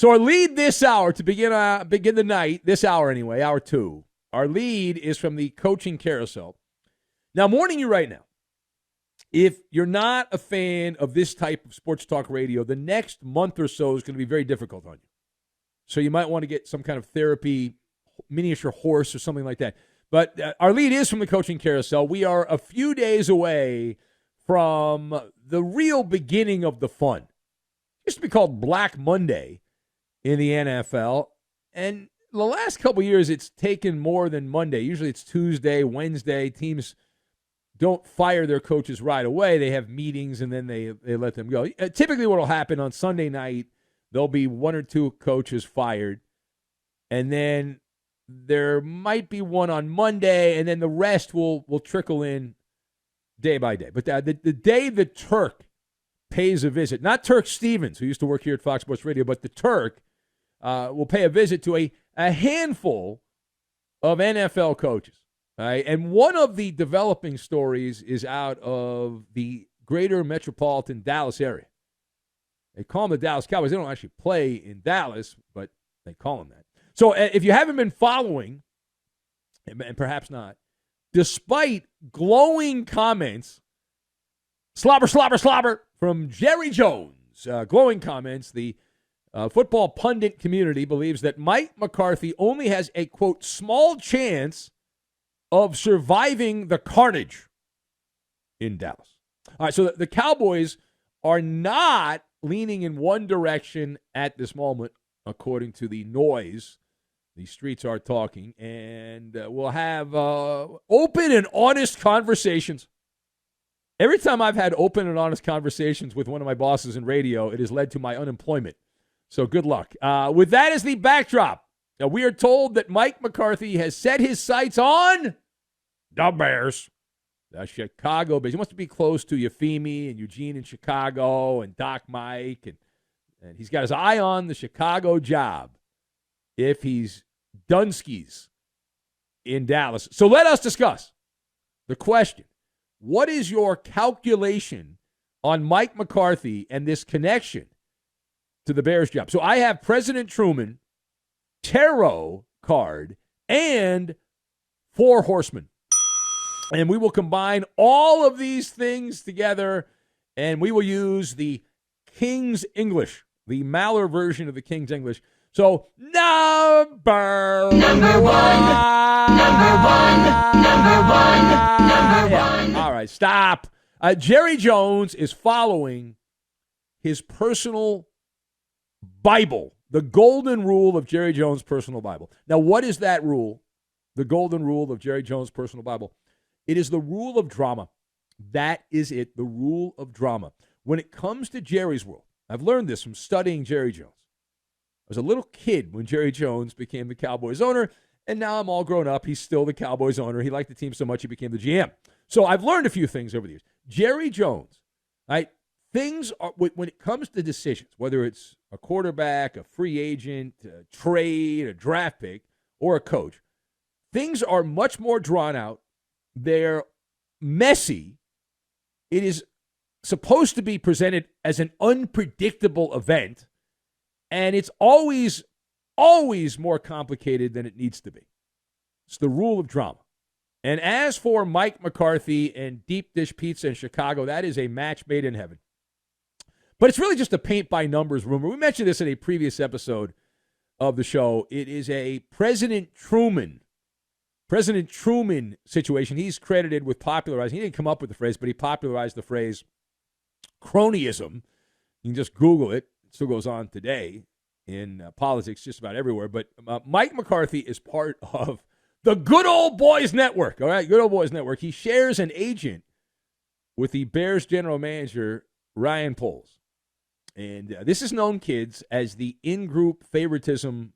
So our lead this hour to begin the night, this hour anyway, hour 2, our lead is from the coaching carousel. Now, I'm warning you right now, if you're not a fan of this type of sports talk radio, the next month or so is going to be very difficult on you. So you might want to get some kind of therapy, miniature horse or something like that. But our lead is from the coaching carousel. We are a few days away from the real beginning of the fun. It used to be called Black Monday in the NFL. And the last couple of years, it's taken more than Monday. Usually it's Tuesday, Wednesday. Teams don't fire their coaches right away. They have meetings, and then they let them go. Typically what will happen on Sunday night, there'll be 1 or 2 coaches fired. And then there might be one on Monday, and then the rest will trickle in day by day. But the day the Turk pays a visit, not Turk Stevens, who used to work here at Fox Sports Radio, but the Turk will pay a visit to a handful of NFL coaches. All right? And one of the developing stories is out of the greater metropolitan Dallas area. They call them the Dallas Cowboys. They don't actually play in Dallas, but they call them that. So if you haven't been following, and perhaps not, despite glowing comments, slobber from Jerry Jones, glowing comments, the football pundit community believes that Mike McCarthy only has a, quote, small chance of surviving the carnage in Dallas. All right, so the Cowboys are not leaning in one direction at this moment, according to the noise. The streets are talking, and we'll have open and honest conversations. Every time I've had open and honest conversations with one of my bosses in radio, it has led to my unemployment. So good luck. With that as the backdrop, now we are told that Mike McCarthy has set his sights on the Bears, the Chicago Bears. He wants to be close to Euphemie and Eugene in Chicago and Doc Mike, and he's got his eye on the Chicago job if he's Dunskies in Dallas. So let us discuss the question. What is your calculation on Mike McCarthy and this connection to the Bears job? So I have President Truman, tarot card, and 4 horsemen. And we will combine all of these things together, and we will use the King's English, the MALLER version of the King's English. So, number one. All right, stop. Jerry Jones is following his personal Bible, the golden rule of Jerry Jones' personal Bible. Now, what is that rule? The golden rule of Jerry Jones' personal Bible. It is the rule of drama. That is it, the rule of drama. When it comes to Jerry's world, I've learned this from studying Jerry Jones. I was a little kid when Jerry Jones became the Cowboys owner, and now I'm all grown up. He's still the Cowboys owner. He liked the team so much he became the GM. So I've learned a few things over the years. Jerry Jones, right? Things are, when it comes to decisions, whether it's a quarterback, a free agent, a trade, a draft pick, or a coach, things are much more drawn out. They're messy. It is supposed to be presented as an unpredictable event, and it's always more complicated than it needs to be. It's the rule of drama. And as for Mike McCarthy and deep dish pizza in Chicago, that is a match made in heaven. But it's really just a paint-by-numbers rumor. We mentioned this in a previous episode of the show. It is a President Truman situation. He's credited with popularizing. He didn't come up with the phrase, but he popularized the phrase cronyism. You can just Google it. It still goes on today in politics just about everywhere. But Mike McCarthy is part of the Good Old Boys Network. All right, Good Old Boys Network. He shares an agent with the Bears general manager, Ryan Poles. And this is known, kids, as the in-group favoritism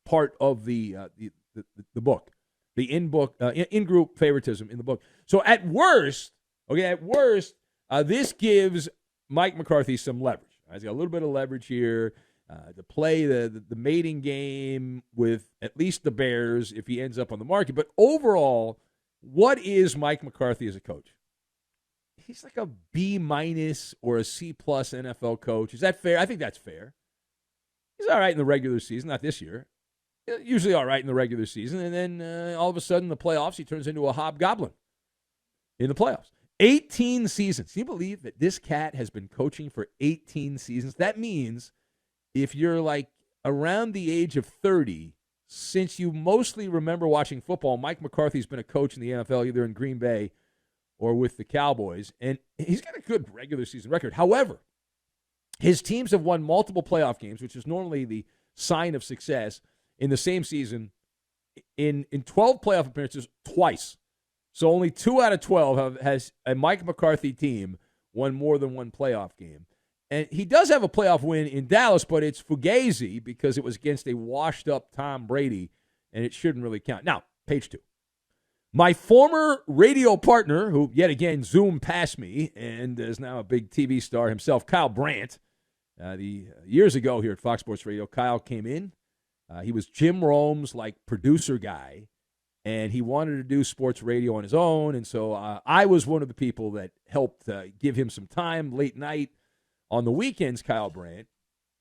part of the book. The in-group favoritism in the book. So at worst, this gives Mike McCarthy some leverage. He's got a little bit of leverage here to play the mating game with at least the Bears if he ends up on the market. But overall, what is Mike McCarthy as a coach? He's like a B- or a C+ NFL coach. Is that fair? I think that's fair. He's all right in the regular season, not this year. Usually all right in the regular season, and then all of a sudden in the playoffs, he turns into a hobgoblin in the playoffs. 18 seasons. Can you believe that this cat has been coaching for 18 seasons? That means if you're like around the age of 30, since you mostly remember watching football, Mike McCarthy's been a coach in the NFL, either in Green Bay or with the Cowboys, and he's got a good regular season record. However, his teams have won multiple playoff games, which is normally the sign of success, in the same season in 12 playoff appearances twice. So only 2 out of 12 has a Mike McCarthy team won more than one playoff game. And he does have a playoff win in Dallas, but it's fugazi because it was against a washed-up Tom Brady, and it shouldn't really count. Now, page 2. My former radio partner, who yet again zoomed past me and is now a big TV star himself, Kyle Brandt. Years ago here at Fox Sports Radio, Kyle came in. He was Jim Rome's producer guy, and he wanted to do sports radio on his own. And so I was one of the people that helped give him some time late night on the weekends, Kyle Brandt.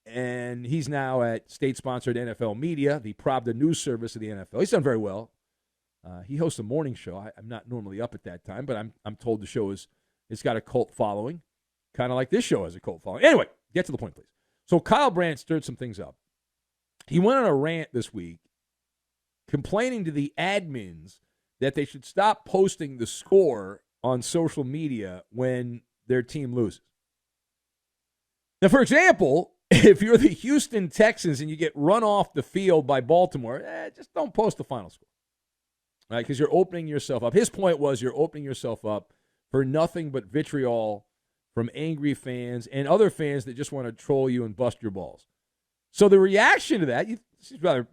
And he's now at state-sponsored NFL Media, the Pravda news service of the NFL. He's done very well. He hosts a morning show. I'm not normally up at that time, but I'm told the show it's got a cult following, kind of like this show has a cult following. Anyway, get to the point, please. So Kyle Brandt stirred some things up. He went on a rant this week complaining to the admins that they should stop posting the score on social media when their team loses. Now, for example, if you're the Houston Texans and you get run off the field by Baltimore, just don't post the final score. Right? Because you're opening yourself up. His point was you're opening yourself up for nothing but vitriol from angry fans and other fans that just want to troll you and bust your balls. So the reaction to that, this is rather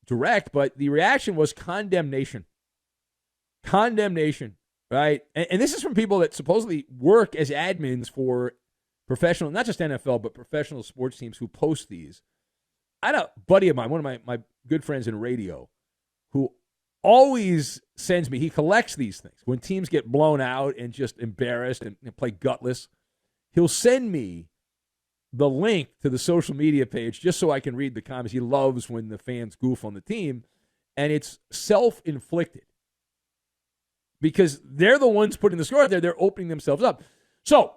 direct, but the reaction was condemnation. Condemnation, right? And this is from people that supposedly work as admins for professional, not just NFL, but professional sports teams who post these. I had a buddy of mine, one of my good friends in radio, who always sends me, he collects these things. When teams get blown out and just embarrassed and play gutless, he'll send me the link to the social media page just so I can read the comments. He loves when the fans goof on the team, and it's self-inflicted because they're the ones putting the score out there. They're opening themselves up. So,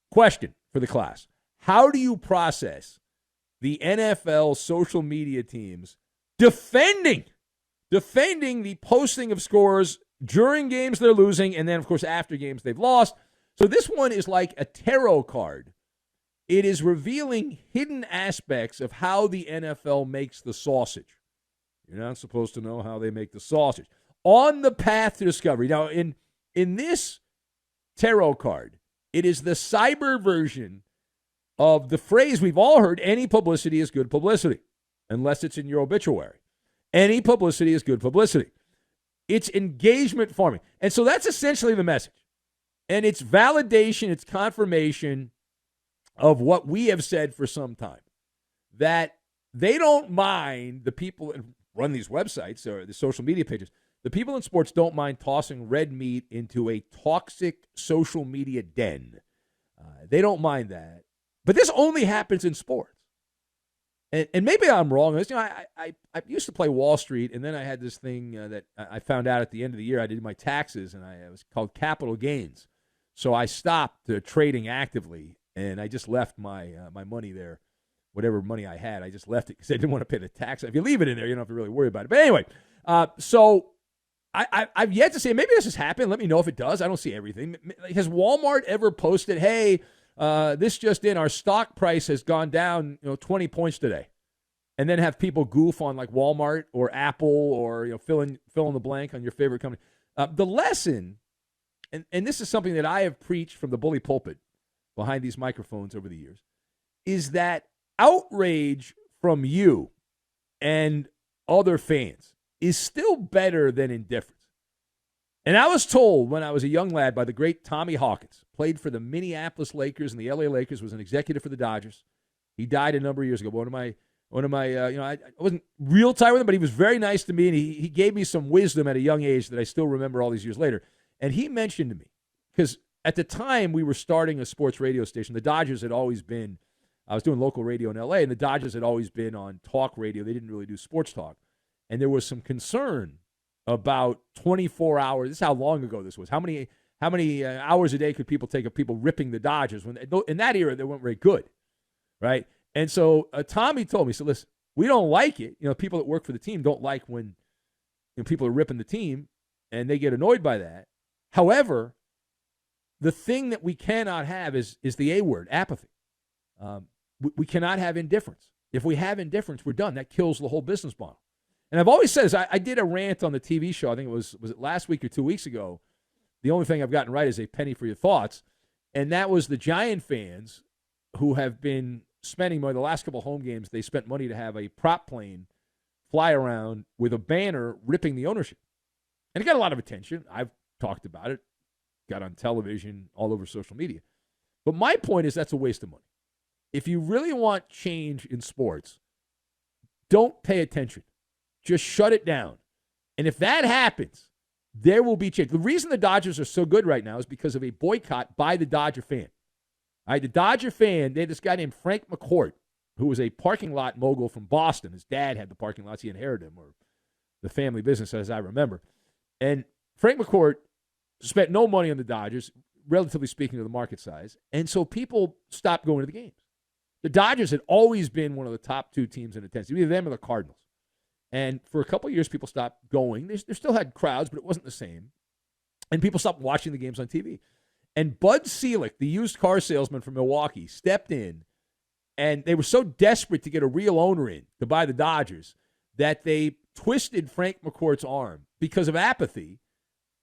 question for the class. How do you process the NFL social media teams defending the posting of scores during games they're losing and then, of course, after games they've lost? So this one is like a tarot card. It is revealing hidden aspects of how the NFL makes the sausage. You're not supposed to know how they make the sausage. On the path to discovery. Now, in this tarot card, it is the cyber version of the phrase we've all heard, any publicity is good publicity, unless it's in your obituary. Any publicity is good publicity. It's engagement farming. And so that's essentially the message. And it's validation, it's confirmation of what we have said for some time, that they don't mind the people that run these websites or the social media pages. The people in sports don't mind tossing red meat into a toxic social media den. They don't mind that. But this only happens in sports. And maybe I'm wrong. I used to play Wall Street, and then I had this thing that I found out at the end of the year. I did my taxes, and it was called capital gains. So I stopped trading actively, and I just left my money there, whatever money I had. I just left it because I didn't want to pay the tax. If you leave it in there, you don't have to really worry about it. But anyway, so I've yet to say, maybe this has happened. Let me know if it does. I don't see everything. Has Walmart ever posted, hey, this just in, our stock price has gone down 20 points today, and then have people goof on like Walmart or Apple or fill in the blank on your favorite company? The lesson, and this is something that I have preached from the bully pulpit behind these microphones over the years, is that outrage from you and other fans is still better than indifference. And I was told when I was a young lad by the great Tommy Hawkins, played for the Minneapolis Lakers and the LA Lakers, was an executive for the Dodgers. He died a number of years ago. One of my I wasn't real tight with him, but he was very nice to me, and he gave me some wisdom at a young age that I still remember all these years later. And he mentioned to me, because at the time we were starting a sports radio station, the Dodgers had always been I was doing local radio in L.A., and the Dodgers had always been on talk radio. They didn't really do sports talk. And there was some concern about 24 hours. This is how long ago this was. How many hours a day could people take of people ripping the Dodgers? When in that era, they weren't very good, right? And so Tommy told me, so listen, we don't like it. People that work for the team don't like when people are ripping the team, and they get annoyed by that. However, the thing that we cannot have is the A word, apathy. We cannot have indifference. If we have indifference, we're done. That kills the whole business model. And I've always said this. I did a rant on the TV show. I think was it last week or 2 weeks ago. The only thing I've gotten right is a penny for your thoughts. And that was the Giant fans who have been spending money. The last couple of home games, they spent money to have a prop plane fly around with a banner ripping the ownership. And it got a lot of attention. I've talked about it. Got on television, all over social media. But my point is that's a waste of money. If you really want change in sports, don't pay attention. Just shut it down. And if that happens, there will be change. The reason the Dodgers are so good right now is because of a boycott by the Dodger fan. All right, the Dodger fan, they had this guy named Frank McCourt, who was a parking lot mogul from Boston. His dad had the parking lots. He inherited them, or the family business, as I remember. And Frank McCourt spent no money on the Dodgers, relatively speaking to the market size. And so people stopped going to the games. The Dodgers had always been one of the top two teams in attendance, either them or the Cardinals. And for a couple of years, people stopped going. They still had crowds, but it wasn't the same. And people stopped watching the games on TV. And Bud Selig, the used car salesman from Milwaukee, stepped in, and they were so desperate to get a real owner in to buy the Dodgers that they twisted Frank McCourt's arm because of apathy,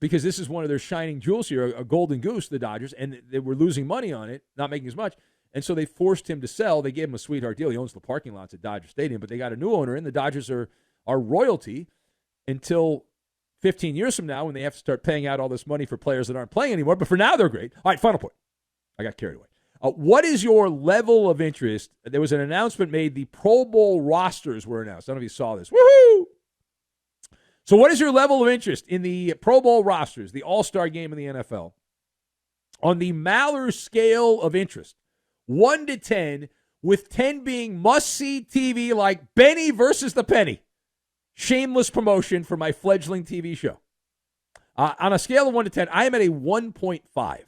because this is one of their shining jewels here, a golden goose, the Dodgers, and they were losing money on it, not making as much. And so they forced him to sell. They gave him a sweetheart deal. He owns the parking lots at Dodger Stadium, but they got a new owner in. The Dodgers are royalty until 15 years from now when they have to start paying out all this money for players that aren't playing anymore. But for now, they're great. All right, final point. I got carried away. What is your level of interest? There was an announcement made. The Pro Bowl rosters were announced. I don't know if you saw this. Woohoo! So what is your level of interest in the Pro Bowl rosters, the All-Star game in the NFL? On the MALLER scale of interest, 1 to 10, with 10 being must-see TV like Benny versus the Penny. Shameless promotion for my fledgling TV show. On a scale of 1 to 10, I am at a 1.5.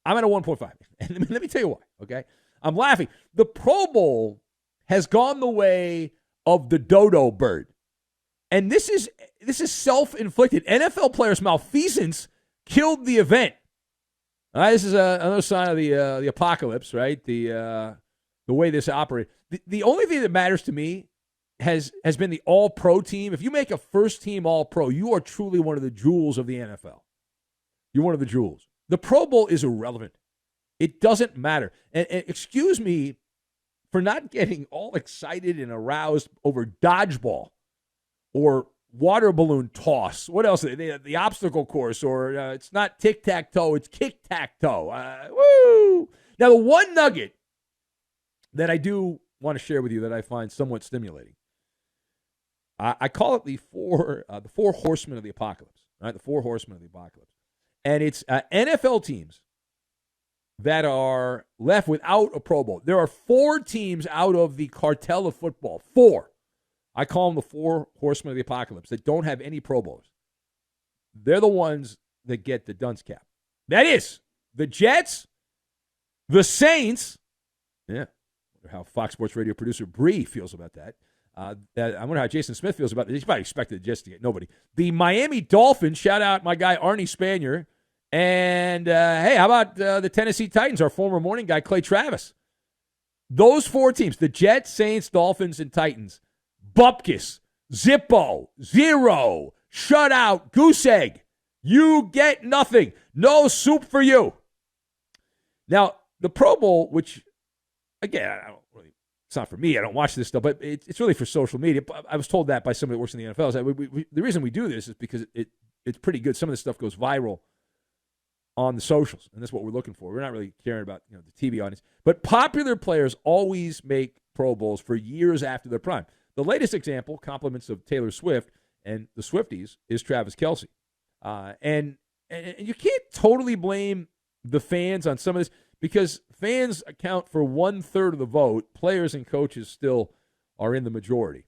I'm at a 1.5. And let me tell you why, okay? I'm laughing. The Pro Bowl has gone the way of the dodo bird. And this is self-inflicted. NFL players' malfeasance killed the event. All right, this is another sign of the apocalypse, right? The way this operates. The only thing that matters to me has been the All-Pro team. If you make a first-team All-Pro, you are truly one of the jewels of the NFL. You're one of the jewels. The Pro Bowl is irrelevant. It doesn't matter. And excuse me for not getting all excited and aroused over dodgeball or water balloon toss. What else? The obstacle course, or it's not tic-tac-toe, it's kick-tac-toe. Woo! Now, the one nugget that I do want to share with you that I find somewhat stimulating, I call it the four horsemen of the apocalypse. Right, the four horsemen of the apocalypse, and it's NFL teams that are left without a Pro Bowl. There are 4 teams out of the cartel of football. 4. I call them the 4 horsemen of the apocalypse that don't have any Pro Bowls. They're the ones that get the dunce cap. That is the Jets, the Saints. Yeah, I wonder how Fox Sports Radio producer Bree feels about that. I wonder how Jason Smith feels about it. He's probably expected the Jets to get nobody. The Miami Dolphins, shout out my guy Arnie Spanier. And, hey, how about the Tennessee Titans, our former morning guy, Clay Travis? Those 4 teams, the Jets, Saints, Dolphins, and Titans, Bupkis, Zippo, 0, shutout, goose egg. You get nothing. No soup for you. Now, the Pro Bowl, which, again, it's not for me. I don't watch this stuff, but it's really for social media. I was told that by somebody that works in the NFL. The reason we do this is because it's pretty good. Some of this stuff goes viral on the socials, and that's what we're looking for. We're not really caring about the TV audience. But popular players always make Pro Bowls for years after their prime. The latest example, compliments of Taylor Swift and the Swifties, is Travis Kelce. And you can't totally blame the fans on some of this, because fans account for 1/3 of the vote. Players and coaches still are in the majority.